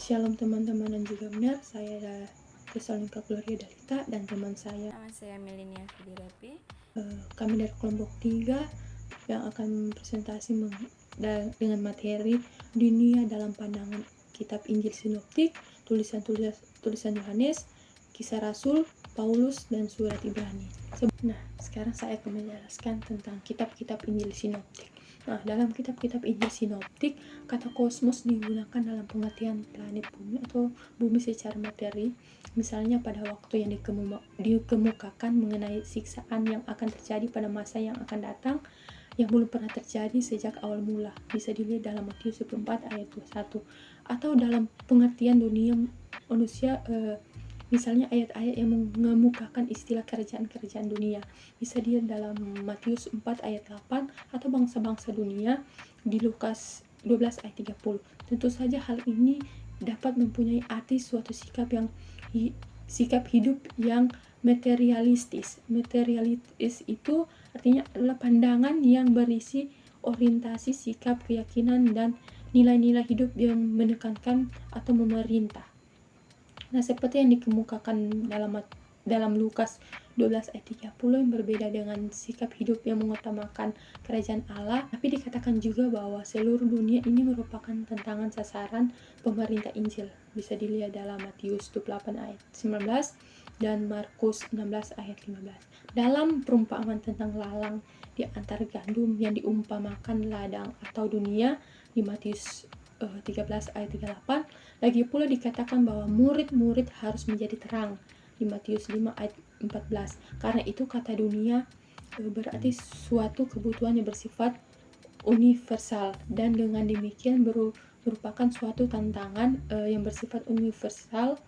Shalom teman-teman dan juga benar, saya Tesalonika Gloria Dalita dan teman saya. Nama saya Melinia Fidirapi. Kami dari kelompok 3 yang akan presentasi dengan materi dunia dalam pandangan kitab Injil Sinoptik, tulisan Yohanes, Kisah Rasul, Paulus, dan Surat Ibrani. Nah, sekarang saya akan menjelaskan tentang kitab-kitab Injil Sinoptik. Nah, dalam kitab-kitab Injil Sinoptik, kata kosmos digunakan dalam pengertian planet bumi atau bumi secara materi. Misalnya pada waktu yang dikemukakan mengenai siksaan yang akan terjadi pada masa yang akan datang, yang belum pernah terjadi sejak awal mula. Bisa dilihat dalam Matius 24 ayat 21. Atau dalam pengertian dunia manusia, misalnya ayat-ayat yang mengemukakan istilah kerajaan-kerajaan dunia. Bisa dilihat dalam Matius 4 ayat 8 atau bangsa-bangsa dunia di Lukas 12 ayat 30. Tentu saja hal ini dapat mempunyai arti suatu sikap hidup yang materialistis. Materialistis itu artinya adalah pandangan yang berisi orientasi sikap, keyakinan, dan nilai-nilai hidup yang menekankan atau memerintah. Nah, seperti yang dikemukakan dalam Lukas 12 ayat 30 yang berbeda dengan sikap hidup yang mengutamakan kerajaan Allah, tapi dikatakan juga bahwa seluruh dunia ini merupakan tantangan sasaran pemerintah Injil. Bisa dilihat dalam Matius 28 ayat 19 dan Markus 16 ayat 15. Dalam perumpamaan tentang lalang di antara gandum yang diumpamakan ladang atau dunia di Matius 13 ayat 38, lagi pula dikatakan bahwa murid-murid harus menjadi terang di Matius 5 ayat 14. Karena itu kata dunia berarti suatu kebutuhan yang bersifat universal, dan dengan demikian merupakan suatu tantangan yang bersifat universal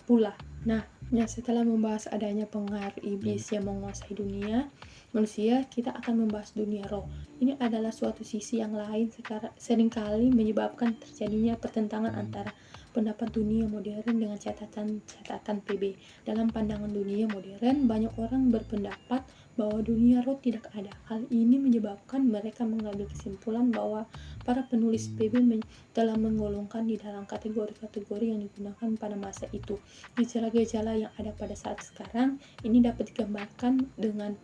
pula. Nah, setelah membahas adanya pengaruh iblis yang menguasai dunia manusia, kita akan membahas dunia roh. Ini adalah suatu sisi yang lain seringkali menyebabkan terjadinya pertentangan antara pendapat dunia modern dengan catatan PB. Dalam pandangan dunia modern, banyak orang berpendapat bahwa dunia roh tidak ada. Hal ini menyebabkan mereka mengambil kesimpulan bahwa para penulis PB telah menggolongkan di dalam kategori-kategori yang digunakan pada masa itu. Gejala-gejala yang ada pada saat sekarang ini dapat digambarkan dengan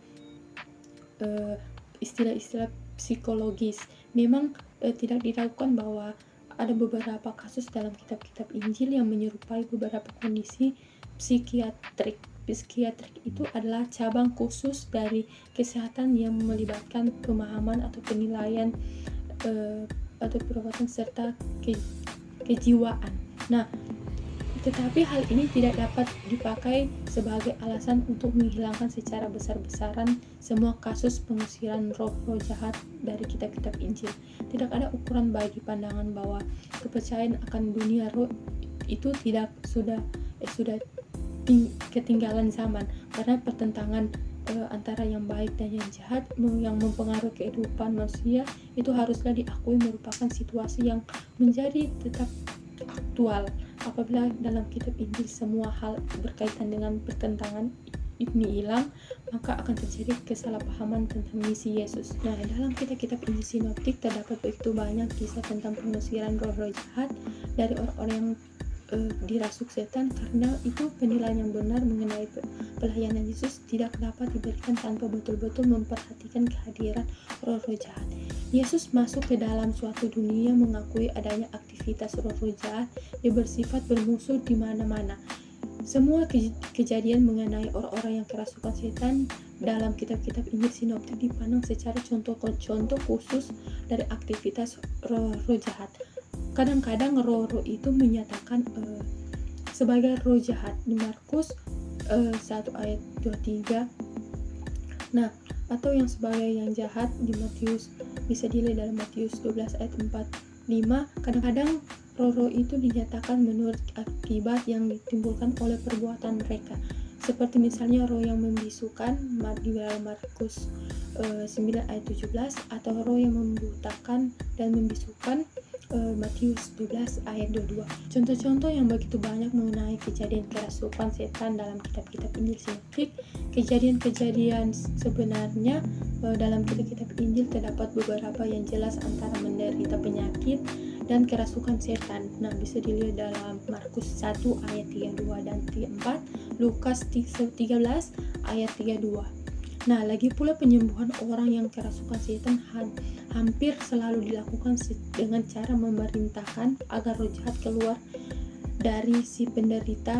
istilah-istilah psikologis. Memang tidak diragukan bahwa ada beberapa kasus dalam kitab-kitab Injil yang menyerupai beberapa kondisi psikiatrik. Psikiatrik itu adalah cabang khusus dari kesehatan yang melibatkan pemahaman atau penilaian atau perawatan serta kejiwaan. Nah, tetapi hal ini tidak dapat dipakai sebagai alasan untuk menghilangkan secara besar-besaran semua kasus pengusiran roh-roh jahat dari kitab-kitab Injil. Tidak ada ukuran bagi pandangan bahwa kepercayaan akan dunia roh itu sudah ketinggalan zaman, karena pertentangan antara yang baik dan yang jahat yang mempengaruhi kehidupan manusia itu haruslah diakui merupakan situasi yang menjadi tetap aktual. Apabila dalam kitab Injil semua hal berkaitan dengan pertentangan ini hilang, maka akan terjadi kesalahpahaman tentang misi Yesus. Nah, dalam kitab-kitab Injil Sinoptik terdapat begitu banyak kisah tentang pengusiran roh-roh jahat dari orang-orang yang dirasuk setan, karena itu penilaian yang benar mengenai pelayanan Yesus tidak dapat diberikan tanpa betul-betul memperhatikan kehadiran roh-roh jahat. Yesus masuk ke dalam suatu dunia mengakui adanya aktivitas roh-roh jahat yang bersifat bermusuh di mana-mana. Semua kejadian mengenai orang-orang yang kerasukan setan dalam kitab-kitab Injil Sinoptik dipandang secara contoh-contoh khusus dari aktivitas roh-roh jahat. Kadang-kadang roh-roh itu menyatakan sebagai roh jahat di Markus 1 ayat 23. Nah, atau yang sebagai yang jahat di Matius, bisa dilihat dalam Matius 12 ayat 45. Kadang-kadang roh-roh itu dinyatakan menurut akibat yang ditimbulkan oleh perbuatan mereka, seperti misalnya roh yang membisukan di dalam Markus 9 ayat 17, atau roh yang membutakan dan membisukan Matius 12 ayat 22. Contoh-contoh yang begitu banyak mengenai kejadian kerasukan setan dalam kitab-kitab Injil sinoptik. Kejadian-kejadian sebenarnya dalam kitab-kitab Injil terdapat beberapa yang jelas antara menderita penyakit dan kerasukan setan. Nah, bisa dilihat dalam Markus 1 ayat 32 dan 34, Lukas 13 ayat 32. Nah, lagi pula penyembuhan orang yang kerasukan setan hampir selalu dilakukan dengan cara memerintahkan agar roh jahat keluar dari si penderita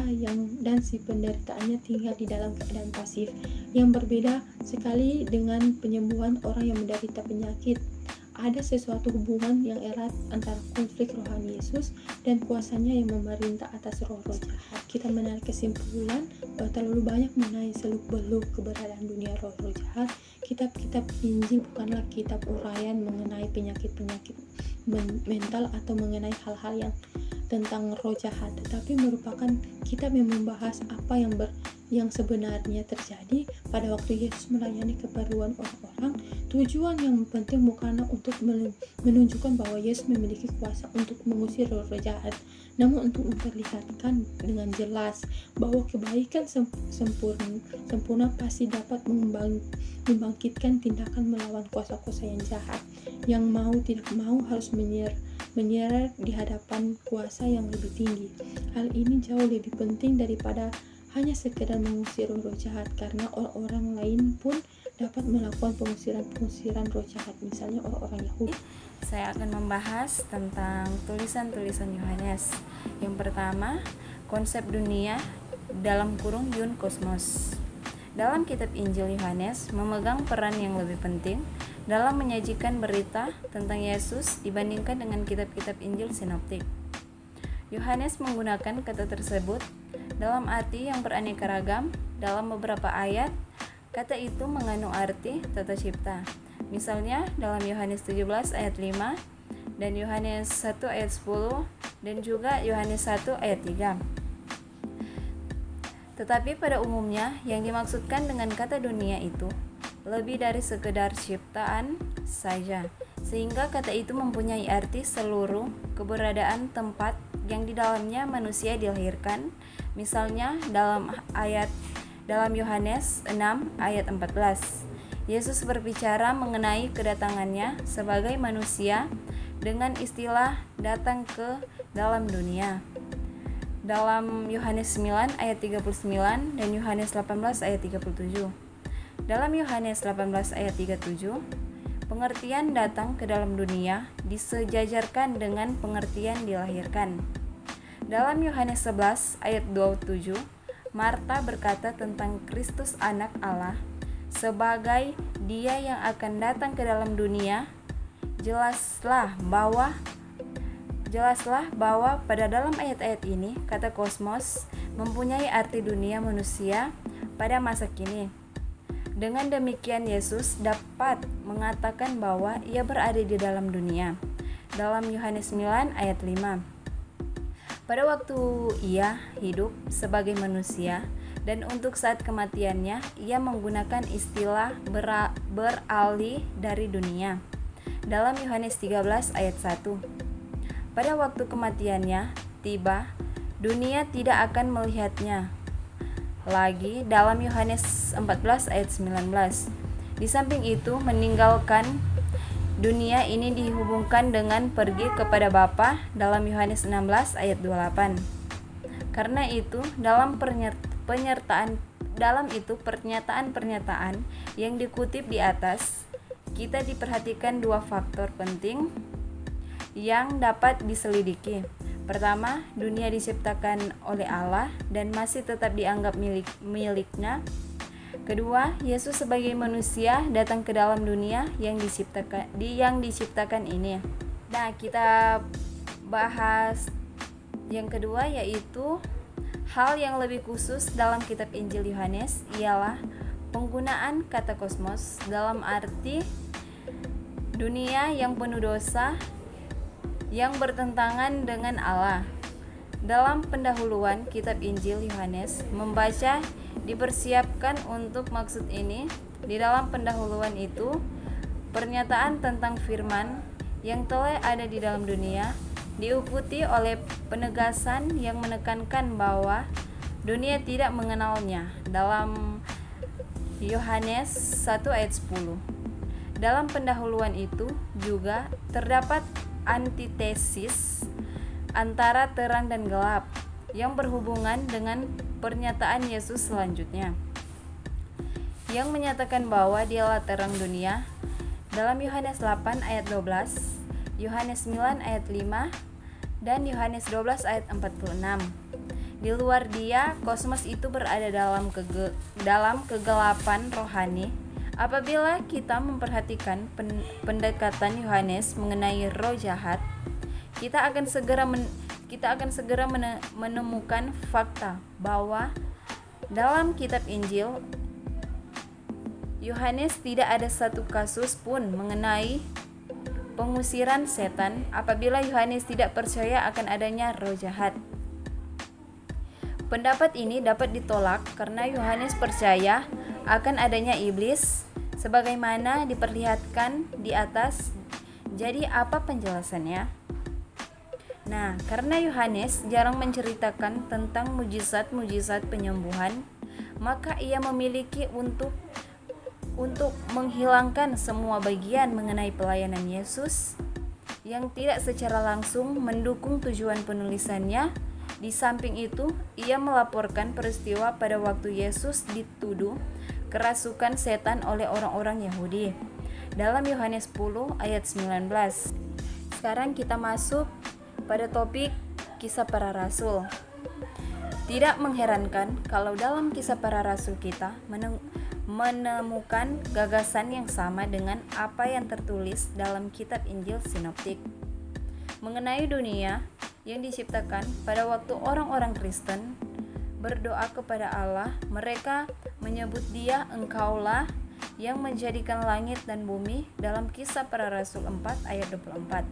dan si penderitaannya tinggal di dalam keadaan pasif. Yang berbeda sekali dengan penyembuhan orang yang menderita penyakit. Ada sesuatu hubungan yang erat antara konflik rohani Yesus dan kuasanya yang memerintah atas roh-roh jahat. Kita menarik kesimpulan bahwa terlalu banyak mengenai seluk-beluk keberadaan dunia roh-roh jahat. Kitab-kitab Injil bukanlah kitab uraian mengenai penyakit-penyakit mental atau mengenai hal-hal yang tentang roh jahat, tetapi merupakan kitab yang membahas apa yang sebenarnya terjadi pada waktu Yesus melayani keperluan orang-orang. Tujuan yang penting bukanlah untuk menunjukkan bahwa Yesus memiliki kuasa untuk mengusir roh jahat, namun untuk memperlihatkan dengan jelas bahwa kebaikan sempurna pasti dapat membangkitkan tindakan melawan kuasa-kuasa yang jahat, yang mau tidak mau harus menyeret di hadapan kuasa yang lebih tinggi. Hal ini jauh lebih penting daripada hanya sekedar mengusir roh jahat, karena orang-orang lain pun dapat melakukan pengusiran roh jahat, misalnya orang-orang Yahudi. Saya akan membahas tentang tulisan-tulisan Yohanes. Yang pertama, konsep dunia dalam kurung Yun Kosmos. Dalam kitab Injil, Yohanes memegang peran yang lebih penting dalam menyajikan berita tentang Yesus dibandingkan dengan kitab-kitab Injil sinoptik. Yohanes menggunakan kata tersebut dalam arti yang beraneka ragam. Dalam beberapa ayat, kata itu mengandung arti tata cipta. Misalnya dalam Yohanes 17 ayat 5 dan Yohanes 1 ayat 10 dan juga Yohanes 1 ayat 3. Tetapi pada umumnya yang dimaksudkan dengan kata dunia itu lebih dari sekedar ciptaan saja, sehingga kata itu mempunyai arti seluruh keberadaan tempat yang di dalamnya manusia dilahirkan. Misalnya dalam Yohanes 6 ayat 14, Yesus berbicara mengenai kedatangannya sebagai manusia dengan istilah datang ke dalam dunia. Dalam Yohanes 9 ayat 39 dan Yohanes 18 ayat 37. Dalam Yohanes 18 ayat 37, pengertian datang ke dalam dunia disejajarkan dengan pengertian dilahirkan. Dalam Yohanes 11 ayat 27, Marta berkata tentang Kristus anak Allah sebagai Dia yang akan datang ke dalam dunia. Jelaslah bahwa pada dalam ayat-ayat ini kata kosmos mempunyai arti dunia manusia pada masa kini. Dengan demikian Yesus dapat mengatakan bahwa Ia berada di dalam dunia. Dalam Yohanes 9 ayat 5, pada waktu Ia hidup sebagai manusia dan untuk saat kematiannya Ia menggunakan istilah beralih dari dunia. Dalam Yohanes 13 ayat 1, pada waktu kematiannya tiba, dunia tidak akan melihatnya lagi. Dalam Yohanes 14 ayat 19, di samping itu meninggalkan dunia ini dihubungkan dengan pergi kepada Bapa. Dalam Yohanes 16 ayat 28. Karena itu dalam pernyataan-pernyataan yang dikutip di atas, kita diperhatikan dua faktor penting yang dapat diselidiki. Pertama, dunia diciptakan oleh Allah dan masih tetap dianggap miliknya. Kedua, Yesus sebagai manusia datang ke dalam dunia yang diciptakan ini. Nah, kita bahas yang kedua, yaitu hal yang lebih khusus dalam kitab Injil Yohanes ialah penggunaan kata kosmos dalam arti dunia yang penuh dosa yang bertentangan dengan Allah. Dalam pendahuluan kitab Injil Yohanes membaca dipersiapkan untuk maksud ini. Di dalam pendahuluan itu, pernyataan tentang firman yang telah ada di dalam dunia, diikuti oleh penegasan yang menekankan bahwa dunia tidak mengenalnya dalam Yohanes 1 ayat 10. Dalam pendahuluan itu juga terdapat antitesis antara terang dan gelap yang berhubungan dengan pernyataan Yesus selanjutnya, yang menyatakan bahwa Dialah terang dunia dalam Yohanes 8 ayat 12, Yohanes 9 ayat 5, dan Yohanes 12 ayat 46. Di luar Dia, kosmos itu berada dalam kegelapan rohani. Apabila kita memperhatikan pendekatan Yohanes mengenai roh jahat, kita akan segera menemukan fakta bahwa dalam kitab Injil Yohanes tidak ada satu kasus pun mengenai pengusiran setan apabila Yohanes tidak percaya akan adanya roh jahat. Pendapat ini dapat ditolak karena Yohanes percaya akan adanya iblis sebagaimana diperlihatkan di atas. Jadi apa penjelasannya? Nah, karena Yohanes jarang menceritakan tentang mujizat-mujizat penyembuhan, maka ia memiliki untuk menghilangkan semua bagian mengenai pelayanan Yesus yang tidak secara langsung mendukung tujuan penulisannya. Di samping itu, ia melaporkan peristiwa pada waktu Yesus dituduh kerasukan setan oleh orang-orang Yahudi dalam Yohanes 10 ayat 19. Sekarang kita masuk pada topik kisah para rasul. Tidak mengherankan kalau dalam kisah para rasul kita menemukan gagasan yang sama dengan apa yang tertulis dalam kitab Injil Sinoptik mengenai dunia yang diciptakan pada waktu orang-orang Kristen berdoa kepada Allah. Mereka menyebut Dia Engkaulah yang menjadikan langit dan bumi dalam kisah para rasul 4 ayat 24.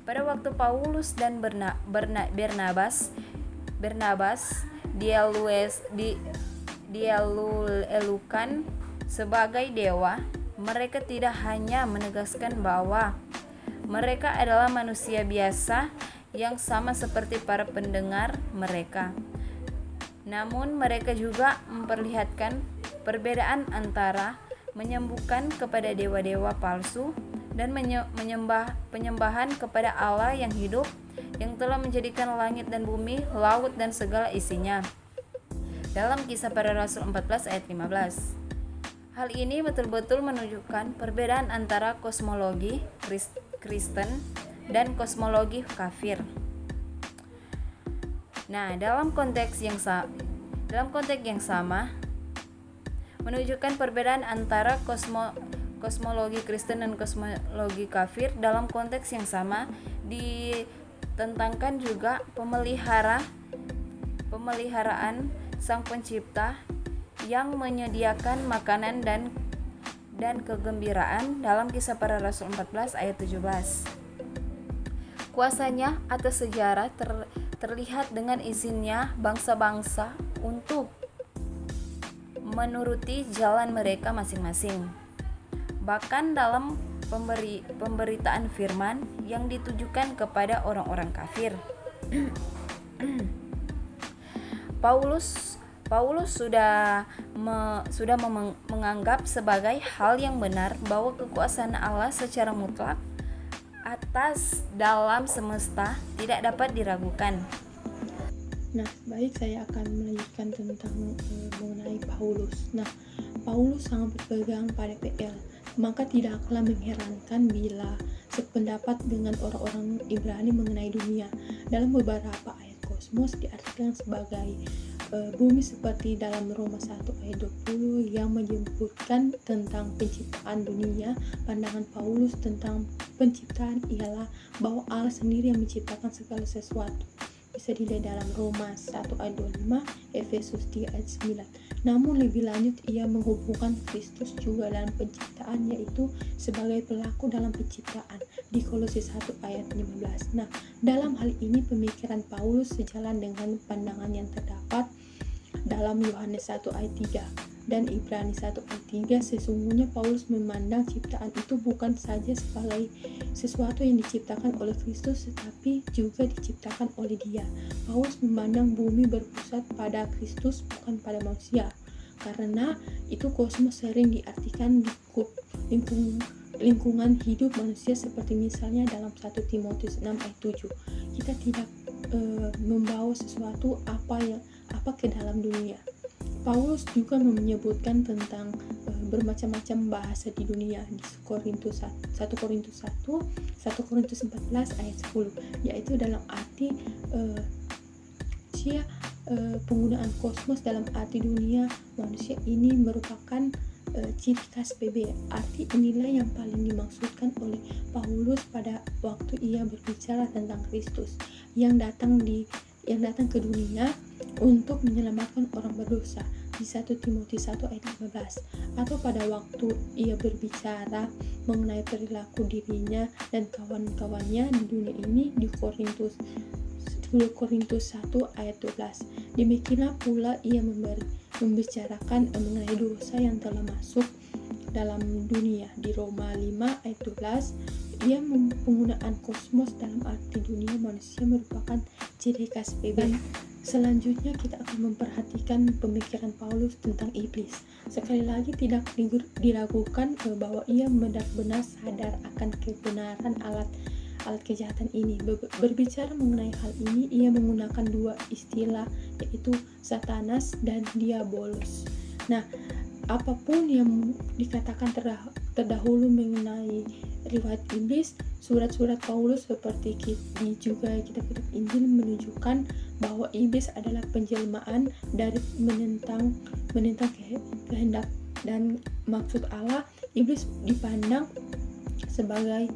Pada waktu Paulus dan Barnabas dielukan sebagai dewa, mereka tidak hanya menegaskan bahwa mereka adalah manusia biasa yang sama seperti para pendengar mereka, namun mereka juga memperlihatkan perbedaan antara menyembuhkan kepada dewa-dewa palsu dan penyembahan kepada Allah yang hidup, yang telah menjadikan langit dan bumi, laut dan segala isinya. Dalam kisah para rasul 14 ayat 15. Hal ini betul-betul menunjukkan perbedaan antara kosmologi Kristen dan kosmologi kafir. Nah, dalam konteks yang sama menunjukkan perbedaan antara kosmologi Kristen dan kosmologi kafir. Dalam konteks yang sama ditentangkan juga pemeliharaan Sang Pencipta yang menyediakan makanan dan kegembiraan dalam kisah para rasul 14 ayat 17. Kuasanya atas sejarah terlihat dengan izinnya bangsa-bangsa untuk menuruti jalan mereka masing-masing. Bahkan dalam pemberitaan firman yang ditujukan kepada orang-orang kafir. Paulus sudah menganggap sebagai hal yang benar bahwa kekuasaan Allah secara mutlak atas dalam semesta tidak dapat diragukan. Nah, baik, saya akan melanjutkan tentang mengenai Paulus. Nah, Paulus sangat berpegang pada PL, maka tidaklah mengherankan bila sependapat dengan orang-orang Ibrani mengenai dunia. Dalam beberapa ayat kosmos diartikan sebagai bumi seperti dalam Roma 1 ayat 20 yang menyebutkan tentang penciptaan dunia. Pandangan Paulus tentang penciptaan ialah bahwa Allah sendiri yang menciptakan segala sesuatu. Bisa dilihat dalam Roma 1 ayat 25, Efesus 3 ayat 9. Namun lebih lanjut ia menghubungkan Kristus juga dalam penciptaan, yaitu sebagai pelaku dalam penciptaan di Kolose 1 ayat 15. Nah, dalam hal ini pemikiran Paulus sejalan dengan pandangan yang terdapat dalam Yohanes 1 ayat 3. dan Ibrani 1 ayat 3, sesungguhnya Paulus memandang ciptaan itu bukan saja sebagai sesuatu yang diciptakan oleh Kristus, tetapi juga diciptakan oleh Dia. Paulus memandang bumi berpusat pada Kristus, bukan pada manusia. Karena itu kosmos sering diartikan lingkungan hidup manusia, seperti misalnya dalam 1 Timotius 6 ayat 7. Kita tidak membawa sesuatu apa ke dalam dunia. Paulus juga menyebutkan tentang bermacam-macam bahasa di dunia di 1 Korintus 1, 1 Korintus 14 ayat 10, yaitu dalam arti penggunaan kosmos dalam arti dunia manusia ini merupakan ciri khas PB. Arti inilah yang paling dimaksudkan oleh Paulus pada waktu ia berbicara tentang Kristus yang datang ke dunia untuk menyelamatkan orang berdosa di 1 Timotius 1 ayat 15, atau pada waktu ia berbicara mengenai perilaku dirinya dan kawan-kawannya di dunia ini di Korintus 1 ayat 12. Demikianlah pula ia membicarakan mengenai dosa yang telah masuk dalam dunia di Roma 5 ayat 12. Ia penggunaan kosmos dalam arti dunia manusia merupakan ciri khas PB. Selanjutnya kita akan memperhatikan pemikiran Paulus tentang iblis. Sekali lagi tidak diragukan bahwa ia benar-benar sadar akan kebenaran alat kejahatan ini. Berbicara mengenai hal ini, ia menggunakan dua istilah, yaitu Satanas dan Diabolos. Nah, apapun yang dikatakan terdahulu mengenai riwayat iblis, surat-surat Paulus seperti juga kitab-kitab Injil menunjukkan bahwa iblis adalah penjelmaan dari menentang kehendak dan maksud Allah. Iblis dipandang sebagai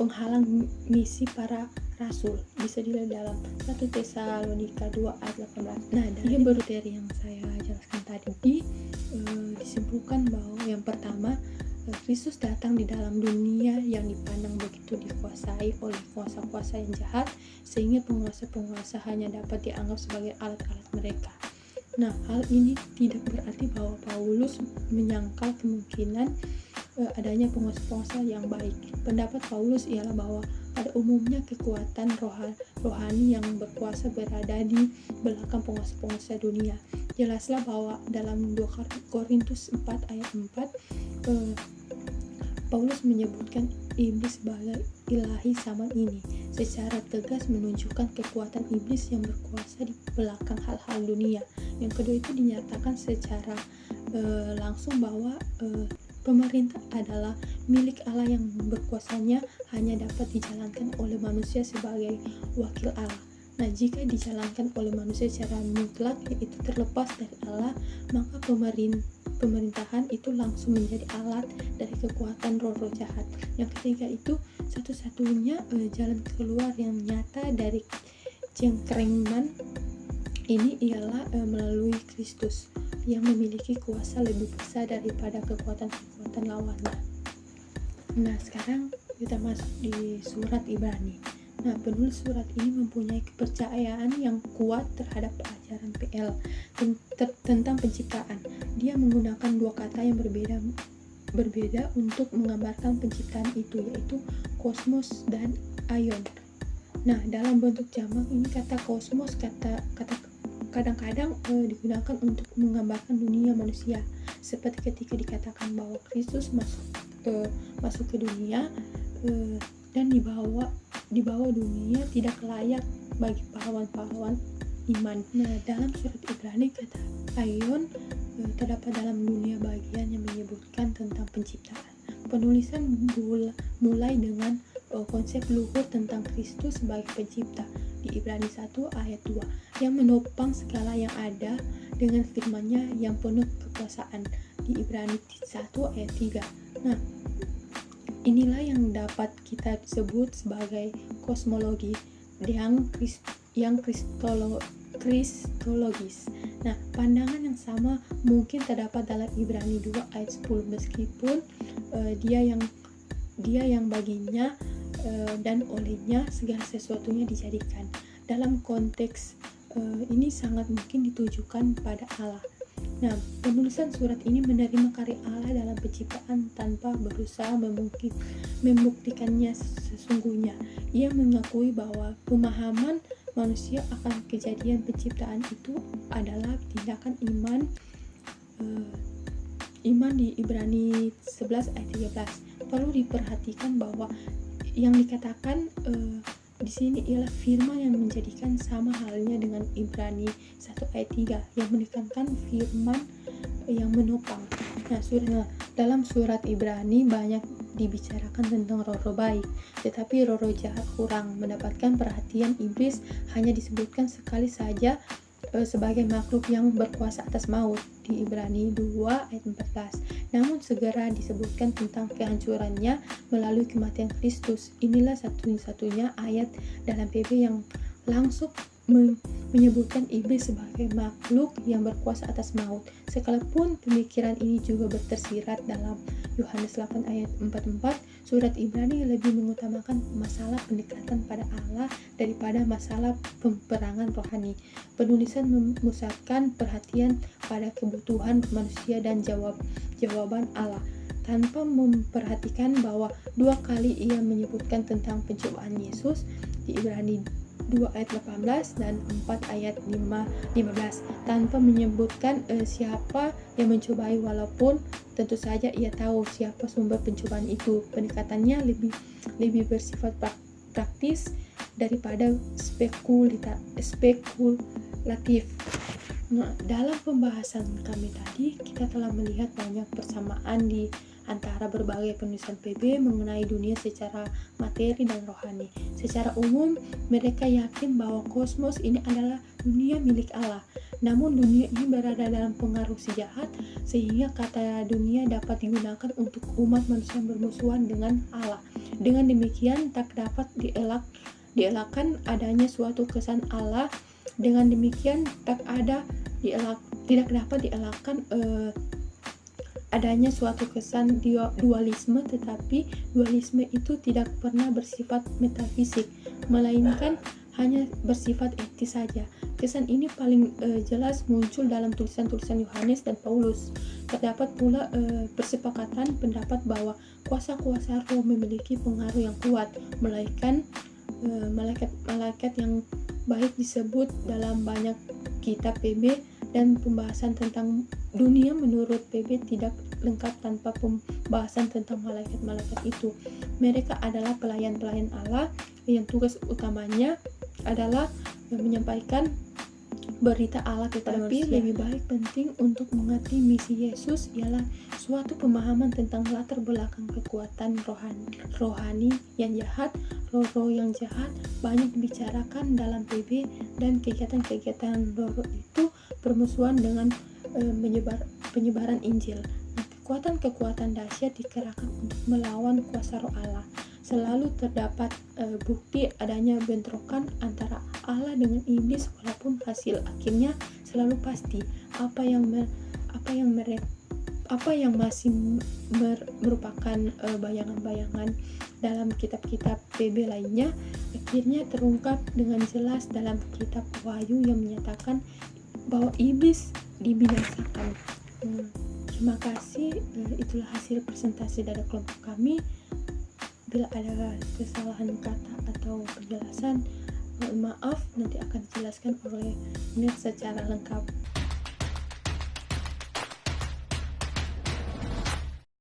penghalang misi para rasul, bisa dilihat dalam 1 Tesalonika 2 ayat 18. Nah, dari materi yang saya jelaskan tadi disimpulkan bahwa yang pertama, Kristus datang di dalam dunia yang dipandang begitu dikuasai oleh kuasa-kuasa yang jahat, sehingga penguasa-penguasa hanya dapat dianggap sebagai alat-alat mereka. Nah, hal ini tidak berarti bahwa Paulus menyangkal kemungkinan adanya penguasa-penguasa yang baik. Pendapat Paulus ialah bahwa pada umumnya kekuatan rohani yang berkuasa berada di belakang penguasa-penguasa dunia. Jelaslah bahwa dalam 2 Korintus 4 ayat 4 Paulus menyebutkan iblis sebagai ilahi zaman ini, secara tegas menunjukkan kekuatan iblis yang berkuasa di belakang hal-hal dunia. Yang kedua itu dinyatakan secara langsung bahwa pemerintah adalah milik Allah yang berkuasanya hanya dapat dijalankan oleh manusia sebagai wakil Allah. Nah, jika dijalankan oleh manusia secara mutlak, yaitu terlepas dari Allah, maka pemerintahan itu langsung menjadi alat dari kekuatan roh-roh jahat. Yang ketiga itu satu-satunya jalan keluar yang nyata dari cengkeraman ini ialah melalui Kristus yang memiliki kuasa lebih besar daripada kekuatan-kekuatan lawannya. Nah, sekarang kita masuk di surat Ibrani. Nah, penulis surat ini mempunyai kepercayaan yang kuat terhadap ajaran PL tentang penciptaan. Dia menggunakan dua kata yang berbeda untuk menggambarkan penciptaan itu, yaitu kosmos dan aion. Nah, dalam bentuk jamak ini kata kosmos kadang-kadang digunakan untuk menggambarkan dunia manusia, seperti ketika dikatakan bahwa Kristus masuk ke dunia dan dibawa dunia tidak layak bagi pahlawan-pahlawan iman. Nah, dalam surat Ibrani kata aion terdapat dalam dunia bagian yang menyebutkan tentang penciptaan. Penulisan mulai dengan konsep luhur tentang Kristus sebagai pencipta di Ibrani 1 ayat 2 yang menopang segala yang ada dengan firman-Nya yang penuh kekuasaan di Ibrani 1 ayat 3. Nah, inilah yang dapat kita sebut sebagai kosmologi yang kristologis. Nah, pandangan yang sama mungkin terdapat dalam Ibrani 2 ayat 10, meskipun dia yang baginya dan olehnya segala sesuatunya dijadikan. Dalam konteks ini sangat mungkin ditujukan pada Allah. Nah, penulisan surat ini menerima karya Allah dalam penciptaan tanpa berusaha membuktikannya sesungguhnya. Ia mengakui bahwa pemahaman manusia akan kejadian penciptaan itu adalah tindakan iman di Ibrani 11 ayat 13. Perlu diperhatikan bahwa yang dikatakan di sini ialah firman yang menjadikan sama halnya dengan Ibrani 1 ayat 3 yang menekankan firman yang menopang. Nah, dalam surat Ibrani banyak dibicarakan tentang roh-roh baik, tetapi roh-roh jahat kurang mendapatkan perhatian. Iblis hanya disebutkan sekali saja sebagai makhluk yang berkuasa atas maut di Ibrani 2 ayat 14. Namun segera disebutkan tentang kehancurannya melalui kematian Kristus. Inilah satu-satunya ayat dalam PB yang langsung menyebutkan iblis sebagai makhluk yang berkuasa atas maut. Sekalipun pemikiran ini juga bertersirat dalam Yohanes 8 ayat 44, surat Ibrani lebih mengutamakan masalah pendekatan pada Allah daripada masalah peperangan rohani. Penulisan memusatkan perhatian pada kebutuhan manusia dan jawaban Allah, tanpa memperhatikan bahwa 2 kali ia menyebutkan tentang pencobaan Yesus di Ibrani 2 ayat 18 dan 4 ayat 15, tanpa menyebutkan siapa yang mencobai, walaupun tentu saja ia tahu siapa sumber pencobaan itu. Pendekatannya lebih bersifat praktis daripada spekulatif. Nah, dalam pembahasan kami tadi kita telah melihat banyak persamaan di antara berbagai penulisan PB mengenai dunia secara materi dan rohani. Secara umum, mereka yakin bahwa kosmos ini adalah dunia milik Allah. Namun dunia ini berada dalam pengaruh si jahat, sehingga kata dunia dapat digunakan untuk umat manusia yang bermusuhan dengan Allah. Dengan demikian, tak dapat dielakkan adanya suatu kesan Allah. Dengan demikian, tidak dapat dielakkan adanya suatu kesan dualisme, tetapi dualisme itu tidak pernah bersifat metafisik, melainkan hanya bersifat etis saja. Kesan ini paling jelas muncul dalam tulisan-tulisan Yohanes dan Paulus. Terdapat pula persepakatan pendapat bahwa kuasa-kuasa roh memiliki pengaruh yang kuat, melainkan malaikat yang baik disebut dalam banyak kitab PB, dan pembahasan tentang dunia menurut PB tidak lengkap tanpa pembahasan tentang malaikat-malaikat itu. Mereka adalah pelayan-pelayan Allah yang tugas utamanya adalah menyampaikan berita Allah kepada manusia. Lebih baik penting untuk mengerti misi Yesus ialah suatu pemahaman tentang latar belakang kekuatan rohani yang jahat. Roh-roh yang jahat banyak dibicarakan dalam PB, dan kegiatan-kegiatan roh itu bermusuhan dengan penyebaran Injil. Kekuatan-kekuatan dahsyat dikerahkan untuk melawan kuasa roh Allah. Selalu terdapat bukti adanya bentrokan antara Allah dengan iblis, walaupun hasil akhirnya selalu pasti. Apa yang masih merupakan bayangan-bayangan dalam kitab-kitab PB lainnya akhirnya terungkap dengan jelas dalam kitab Wahyu yang menyatakan bahwa iblis dibinasakan. Terima kasih. Itulah hasil presentasi dari kelompok kami. Bila ada kesalahan kata atau penjelasan, mohon maaf, nanti akan dijelaskan oleh Net secara lengkap.